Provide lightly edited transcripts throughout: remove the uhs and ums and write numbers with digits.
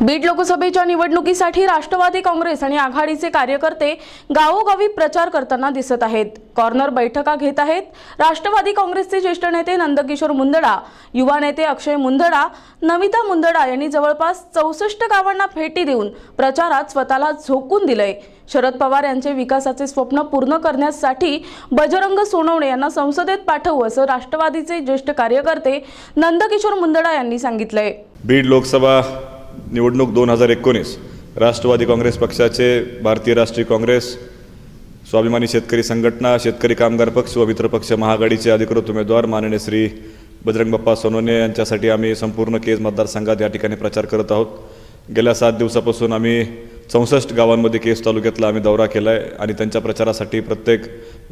बीड लोकसभेच्या निवडणुकीसाठी राष्ट्रवादी काँग्रेस आणि आघाडीचे कार्यकर्ते गावोगावी प्रचार करताना दिसत आहेत। कॉर्नर बैठका घेत आहेत। राष्ट्रवादी काँग्रेसचे ज्येष्ठ नेते नंदकिशोर मुंदडा, युवा नेते अक्षय मुंदडा, नमिता मुंदडा यांनी जवळपास 64 गावांना भेटी देऊन प्रचारात स्वतःला झोकून दिलंय। शरद पवार यांचे विकासाचे स्वप्न पूर्ण करण्यासाठी बजरंग सोनवणे यांना संसदेत पाठवू असं राष्ट्रवादीचे ज्येष्ठ कार्यकर्ते नंदकिशोर मुंदडा यांनी सांगितलंय। बीड लोकसभा निवडणूक 2019 राष्ट्रवादी काँग्रेस पक्षाचे, भारतीय राष्ट्रीय काँग्रेस, स्वाभिमानी शेतकरी संघटना, शेतकरी कामगार पक्ष व मित्र पक्ष महाआघाडीचे अधिकृत उमेदवार माननीय श्री बजरंग बाप्पा सोनवणे यांच्यासाठी आम्ही संपूर्ण केज मतदारसंघात या ठिकाणी प्रचार करत आहोत। गेल्या 7 दिवसापासून आम्ही 64 गावांमध्ये केज तालुक्यातला आम्ही दौरा केला आहे आणि त्यांच्या प्रचारासाठी प्रत्येक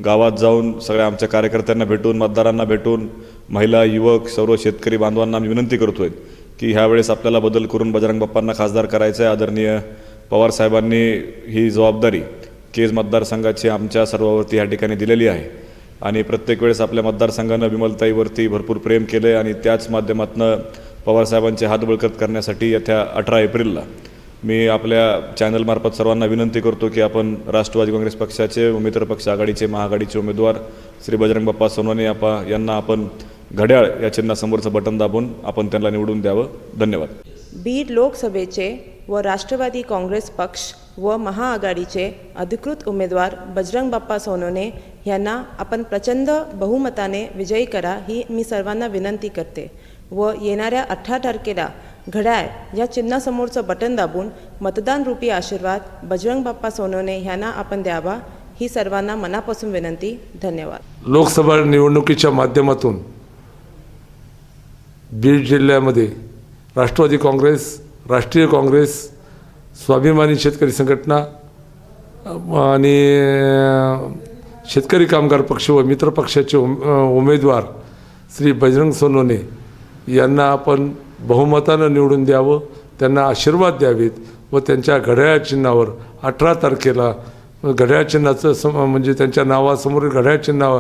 गावात जाऊन सगळ्या आमच्या कार्यकर्त्यांना भेटून, मतदारांना भेटून, महिला, युवक, सर्व शेतकरी बांधवांना आम्ही विनंती करतोय की ह्यावेळेस आपल्याला बदल करून बजरंग बाप्पांना खासदार करायचं आहे। आदरणीय पवार साहेबांनी ही जबाबदारी केज मतदारसंघाची आमच्या सर्वांवरती या ठिकाणी दिलेली आहे आणि प्रत्येक वेळेस आपल्या मतदारसंघानं विमलताईवरती भरपूर प्रेम केले आणि त्याच माध्यमातून पवार साहेबांचे हात बळकट करण्यासाठी येत्या 18 एप्रिलला मी आपल्या चॅनलमार्फत सर्वांना विनंती करतो की आपण राष्ट्रवादी काँग्रेस पक्षाचे, मित्र पक्ष आघाडीचे, महाआघाडीचे उमेदवार श्री बजरंग बाप्पा सोनवणे यांना आपण घड्याळ या चिन्हासमोरचं बटन दाबून आपण त्यांना निवडून द्यावं। धन्यवाद। बीड लोकसभेचे व राष्ट्रवादी काँग्रेस पक्ष व महाआघाडीचे अधिकृत उमेदवार बजरंग बाप्पा सोनवणे यांना आपण प्रचंड बहुमताने विजयी करा ही मी सर्वांना विनंती करते व येणाऱ्या 18 तारखेला घड्याळ या चिन्हासमोरचं बटन दाबून मतदान रूपी आशीर्वाद बजरंग बाप्पा सोनवणे यांना आपण द्यावा ही सर्वांना मनापासून विनंती। धन्यवाद। लोकसभा निवडणुकीच्या माध्यमातून बीड जिल्ह्यामध्ये राष्ट्रवादी काँग्रेस, राष्ट्रीय काँग्रेस, स्वाभिमानी शेतकरी संघटना आणि शेतकरी कामगार पक्ष व मित्र पक्षाचे उमेदवार श्री बजरंग सोनवणे यांना आपण बहुमतानं निवडून द्यावं, त्यांना आशीर्वाद द्यावेत व त्यांच्या घड्याळ चिन्हावर 18 तारखेला घड्याळ चिन्हाचं म्हणजे त्यांच्या नावासमोर घड्याळ चिन्ह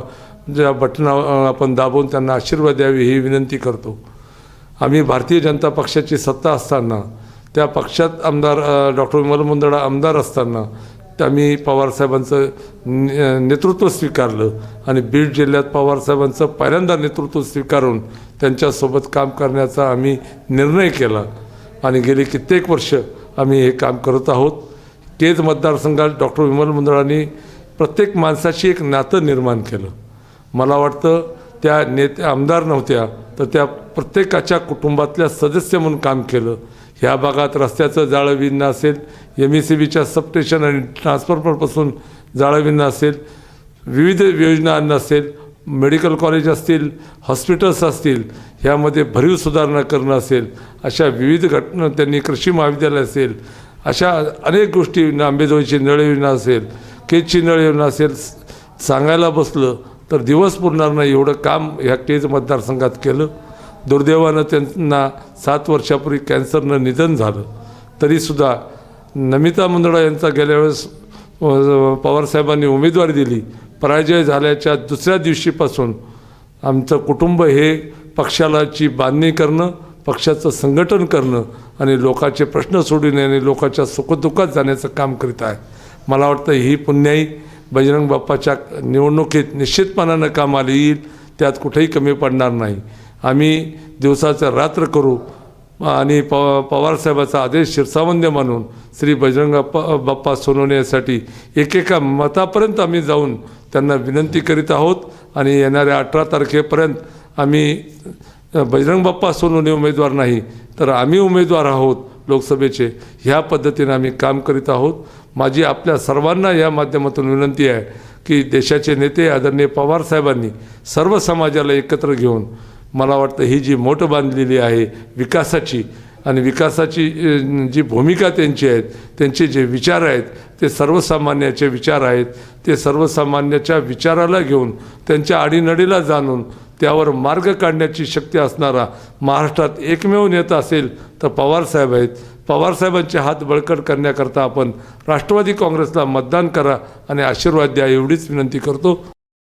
ज्या बटनावर आपण दाबून त्यांना आशीर्वाद द्यावे ही विनंती करतो। आम्ही भारतीय जनता पक्षाची सत्ता असताना, त्या पक्षात आमदार डॉक्टर विमल मुंदडा आमदार असताना आम्ही पवारसाहेबांचं नेतृत्व स्वीकारलं आणि बीड जिल्ह्यात पवारसाहेबांचं पहिल्यांदा नेतृत्व स्वीकारून त्यांच्यासोबत काम करण्याचा आम्ही निर्णय केला आणि गेली कित्येक वर्ष आम्ही हे काम करत आहोत। केज मतदारसंघात डॉक्टर विमल मुंदडांनी प्रत्येक माणसाशी एक नातं निर्माण केलं। मला वाटतं त्या आमदार नव्हत्या तर त्या प्रत्येकाच्या कुटुंबातल्या सदस्य म्हणून काम केलं। ह्या भागात रस्त्याचं जाळं विणणं असेल, MECBच्या सबस्टेशन आणि ट्रान्सफॉर्मरपासून जाळं विणणं असेल, विविध योजना आणणं असेल, मेडिकल कॉलेज असतील, हॉस्पिटल्स असतील, ह्यामध्ये भरीव सुधारणा करणं असेल, अशा विविध घटना त्यांनी, कृषी महाविद्यालय असेल, अशा अनेक गोष्टी, आंबेजोगाईची नळ योजना असेल, केजची नळ योजना असेल, सांगायला बसलं तर दिवस पुरणार नाही एवढं काम ह्या केज मतदारसंघात केलं। दुर्दैवानं त्यांना 7 वर्षापूर्वी कॅन्सरनं निधन झालं। तरीसुद्धा नमिता मुंदडा यांचा गेल्या वेळेस पवारसाहेबांनी उमेदवारी दिली, पराजय झाल्याच्या दुसऱ्या दिवशीपासून आमचं कुटुंब हे पक्षाची बांधणी करणं, पक्षाचं संघटन करणं आणि लोकांचे प्रश्न सोडवणे आणि लोकांच्या सुखदुःखात जाण्याचं काम करीत आहे। मला वाटतं ही पुण्याई बजरंग बाप्पाच्या निवडणुकीत निश्चितपणानं कामाला येईल, त्यात कुठेही कमी पडणार नाही। आम्ही दिवसाचं रात्र करू आणि पवारसाहेबाचा आदेश शिरसावंद्य मानून श्री बजरंग बाप्पा सोनवणे यासाठी एकेका मतापर्यंत आम्ही जाऊन त्यांना विनंती करीत आहोत आणि येणाऱ्या 18 तारखेपर्यंत आम्ही बजरंग बाप्पा सोनवणे उमेदवार नाही तर आम्ही उमेदवार आहोत लोकसभेचे, ह्या पद्धतीने आम्ही काम करीत आहोत। माझी आपल्या सर्वांना या माध्यमातून विनंती आहे की देशाचे नेते आदरणीय पवार साहेबांनी सर्व समाजाला एकत्र घेऊन, मला वाटतं ही जी मोठ बांधलेली आहे विकासाची आणि विकासाची जी भूमिका त्यांची आहे, त्यांचे जे विचार आहेत ते सर्वसामान्याचे विचार आहेत, ते सर्वसामान्याच्या विचाराला घेऊन त्यांच्या आडीनडीला जाणून त्यावर मार्ग काढण्याची शक्ती असणारा महाराष्ट्रात एकमेव नेता असेल तर पवारसाहेब आहेत। पवारसाहेबांचे हात बळकट करण्याकरता आपण राष्ट्रवादी काँग्रेसला मतदान करा आणि आशीर्वाद द्या एवढीच विनंती करतो।